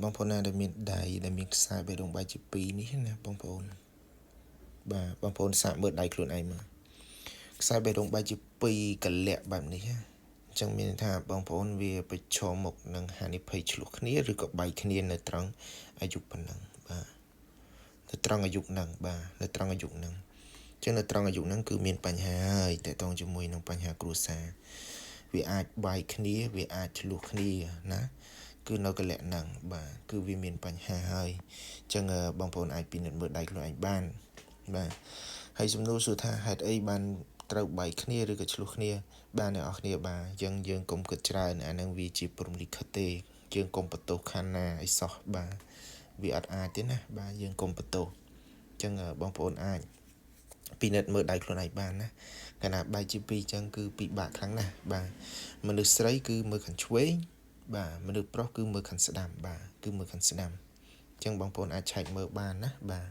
បងប្អូនណាដែលមានដៃដែលមានខ្សែបេះដូងបែកជា2នេះណាបងប្អូនបាទបងប្អូនសាកមើលដៃខ្លួនឯងមើលខ្សែបេះដូងបែកជា2កលាក់បែបនេះអញ្ចឹងមានថាបងប្អូនវាប្រឈមមុខនឹងហានិភ័យឆ្លោះគ្នាឬក៏បែកគ្នានៅត្រង់អាយុប៉ុណ្ណឹងបាទនៅត្រង់អាយុហ្នឹងបាទនៅត្រង់អាយុហ្នឹងអញ្ចឹងនៅត្រង់អាយុហ្នឹងគឺមានបញ្ហាហើយតកតងជាមួយនឹងបញ្ហាគ្រួសារវាអាចបែកគ្នាវាអាចឆ្លោះគ្នាណាគឺនៅកលៈហ្នឹងបាទគឺវាមានបញ្ហាហើយអញ្ចឹងបងប្អូនអាចពិនិត្យមើលដៃខ្លួនឯងបានបាទហើយសំណួរសួរថាហេតុអីបានត្រូវបែកគ្នាឬក៏ឆ្លោះគ្នាបានអ្នកនរគ្នាបាទយើងកុំគិតច្រើនអានឹងវាជាព្រំលិខិតទេយើងកុំបន្ទោសខណ្ឌណាអីសោះបាទវាអត់អាចទេណាបាទយើងកុំបន្ទោសអញ្ចឹងបងប្អូនអាចពិនិត្យមើលដៃខ្លួនឯងបានណាកាលណាបែកជា2អញ្ចឹងគឺពិបាកខ្លាំងណាស់បាទមនុស្សស្រីគឺមើលខាងឆ្វេងបាទមនុស្សប្រុសគឺមើលខាងស្ដាំបាទគឺមើលខាងស្ដាំអញ្ចឹងបងប្អូនអាចឆែកមើលបានណាបាទ